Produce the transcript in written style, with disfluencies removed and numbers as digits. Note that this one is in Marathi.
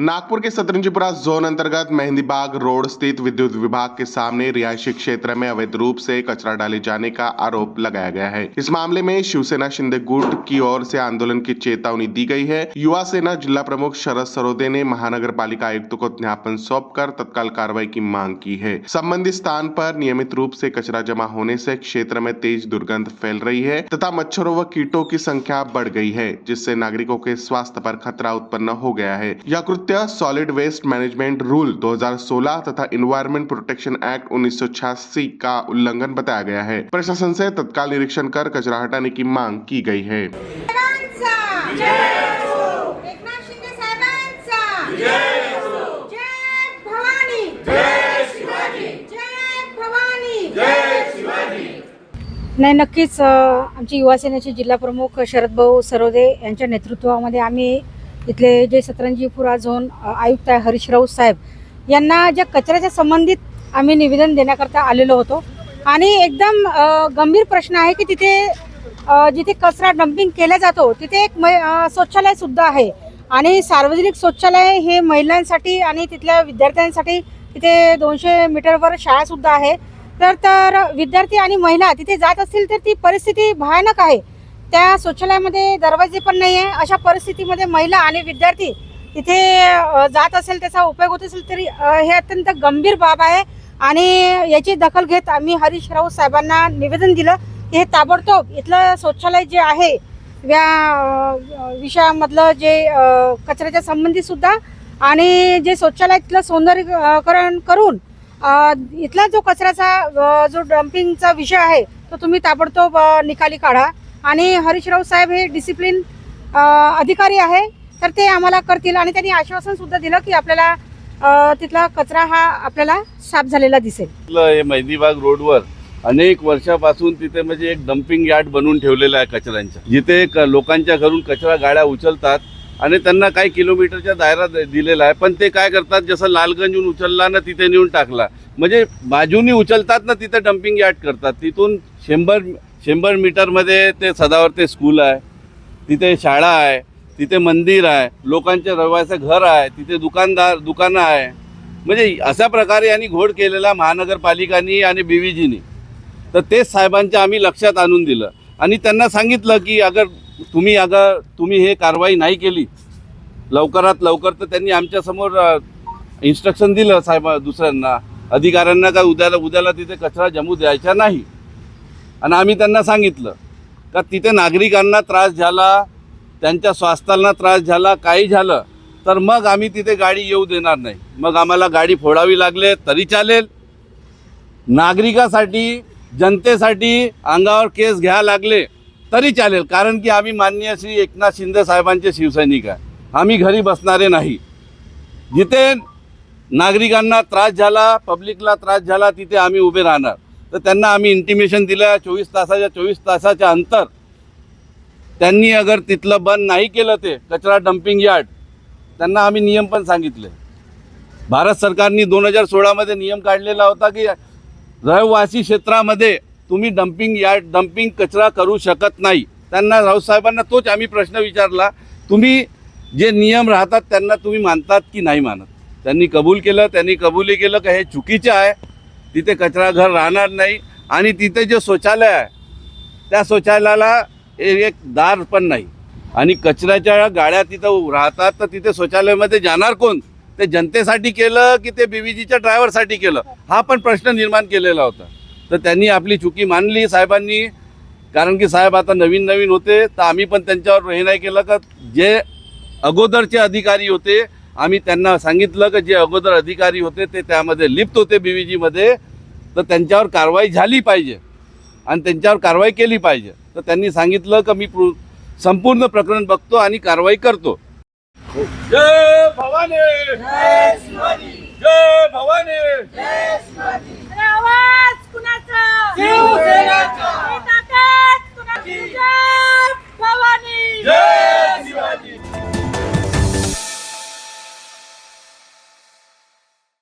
नागपुर के सतरंजीपुरा जोन अंतर्गत मेहंदीबाग रोड स्थित विद्युत विभाग के सामने रिहायशी क्षेत्र में अवैध रूप से कचरा डाले जाने का आरोप लगाया गया है। इस मामले में शिवसेना शिंदे गुट की ओर से आंदोलन की चेतावनी दी गई है। युवा सेना जिला प्रमुख शरद सरोदे ने महानगर पालिका आयुक्त को ज्ञापन सौंपकर तत्काल कार्रवाई की मांग की है। संबंधित स्थान पर नियमित रूप से कचरा जमा होने से क्षेत्र में तेज दुर्गंध फैल रही है तथा मच्छरों व कीटों की संख्या बढ़ गई है, जिससे नागरिकों के स्वास्थ्य पर खतरा उत्पन्न हो गया है। यह कृत्य सॉलिड वेस्ट मैनेजमेंट रूल 2016 तथा इन्वायरमेंट प्रोटेक्शन एक्ट 1986 का उल्लंघन बताया गया है। प्रशासन से तत्काल निरीक्षण कर कचरा हटाने की मांग की गई है। नाही, नक्कीच आमची युवा सेनेचे जिल्हा प्रमुख शरद भाऊ सरोदे यांच्या नेतृत्वामध्ये आम्ही इथले जे सतरंजीपुरा झोन आयुक्त आहे हरीश राऊत साहेब यांना ज्या कचऱ्याच्या संबंधित आम्ही निवेदन देण्याकरता आलेलो होतो आणि एकदम गंभीर प्रश्न आहे की तिथे जिथे कचरा डंपिंग केला जातो तिथे एक शौचालय सुद्धा आहे आणि सार्वजनिक शौचालय हे महिलांसाठी आणि तिथल्या विद्यार्थ्यांसाठी तिथे 200 मीटरवर शाळा सुद्धा आहे। तर विद्यार्थी आणि महिला तिथे जात असतील तर ती परिस्थिती भयानक आहे। त्या शौचालयामध्ये दरवाजे पण नाही आहे। अशा परिस्थितीमध्ये महिला आणि विद्यार्थी तिथे जात असेल त्याचा उपयोग होत असेल तरी हे अत्यंत गंभीर बाब आहे आणि याची दखल घेत आम्ही हरीश राऊत साहेबांना निवेदन दिलं की हे ताबडतोब इथलं शौचालय जे आहे या विषयामधलं जे कचऱ्याच्या संबंधित सुद्धा आणि जे शौचालय तिथलं सौंदर्यीकरण करून इथला जो कचऱ्याचा जो डंपिंगचा विषय आहे तो तुम्ही ताबडतोब निकाली काढा आणि हरीश राऊत साहेब हे डिसिप्लिन अधिकारी आहे तर ते आम्हाला करतील आणि त्यांनी आश्वासन सुद्धा दिलं की आपल्याला तिथला कचरा हा आपल्याला साफ झालेला दिसेल। हे मेहंदीबाग रोडवर अनेक वर्षापासून तिथे म्हणजे एक डंपिंग यार्ड बनवून ठेवलेला आहे कचऱ्यांचा, जिथे लोकांच्या घरून कचरा गाड्या उचलतात आणि त्यांना काही किलोमीटरच्या दायरा दिलेला आहे, पण ते काय करतात जसं लालगंजहून उचलला ना तिथे नेऊन टाकला, म्हणजे बाजूनी उचलतात ना तिथे डंपिंग यार्ड करतात। तिथून 100 मीटरमध्ये ते सदावर्ते स्कूल आहे, तिथे शाळा आहे, तिथे मंदिर आहे, लोकांचे रहिवासी घर आहे, तिथे दुकानं आहे, म्हणजे अशा प्रकारे यांनी घोड केलेला महानगरपालिकांनी आणि BVGनी। तर तेच साहेबांच्या आम्ही लक्षात आणून दिलं आणि त्यांना सांगितलं की अगर तुम्ही हे कारवाई नाही केली लवकरात लवकर तर त्यांनी आमच्यासमोर इन्स्ट्रक्शन दिलं साहेब दुसऱ्यांना अधिकाऱ्यांना का उद्याला तिथे कचरा जमू द्यायचा नाही। आणि आम्ही त्यांना सांगितलं का तिथे नागरिकांना त्रास झाला, त्यांच्या स्वास्थ्याला त्रास झाला, काही झालं तर मग आम्ही तिथे गाडी येऊ देणार नाही। मग आम्हाला गाडी फोडावी लागले तरी चालेल, नागरिकासाठी जनतेसाठी अंगावर केस घ्यायला लागले तरी चालेल, कारण की आम्ही माननीय श्री एकनाथ शिंदे साहेबांचे शिवसैनिक आहे। आम्ही घरी बसणारे नाही। जिथे नागरिकांना त्रास झाला, पब्लिकला त्रास झाला तिथे आम्ही उभे राहणार। तर त्यांना आम्ही इंटिमेशन दिलं 24 तासाच्या अंतर त्यांनी अगर तिथलं बंद नाही केलं ते कचरा डंपिंग यार्ड, त्यांना आम्ही नियम पण सांगितले। भारत सरकारने 2016 मध्ये नियम काढलेला होता की रहिवासी क्षेत्रामध्ये तुम्ही डंपिंग कचरा करू शकत नाही। त्यांना राऊत साहेबांना तोच आम्ही प्रश्न विचारला, तुम्ही जे नियम राहतात त्यांना तुम्ही मानतात की नाही मानत? त्यांनी कबूल केलं, त्यांनी कबूली केलं की हे चुकीचं आहे, तिथे कचरा घर राहणार नाही आणि तिथे जे शौचालय आहे त्या शौचालयाला एक दार पण नाही आणि कचऱ्याच्या गाड्या तिथं राहतात तर तिथे शौचालयामध्ये जाणार कोण? ते जनतेसाठी केलं की ते BVGच्या ड्रायव्हरसाठी केलं, हा पण प्रश्न निर्माण केलेला होता। तर त्यांनी आपली चुकी मानली साहेबांनी, कारण की साहेब आता नवीन होते तर आम्ही पण त्यांच्यावर हे नाही केलं का जे अगोदरचे अधिकारी होते आम्ही त्यांना सांगितलं की जे अगोदर अधिकारी होते ते त्यामध्ये लिप्त होते BVGमध्ये तर त्यांच्यावर कारवाई झाली पाहिजे आणि त्यांच्यावर कारवाई केली पाहिजे। तर त्यांनी सांगितलं की मी संपूर्ण प्रकरण बघतो आणि कारवाई करतो। जय भवानी, जय शिवाजी, जय भवानी, जय शिवाजी।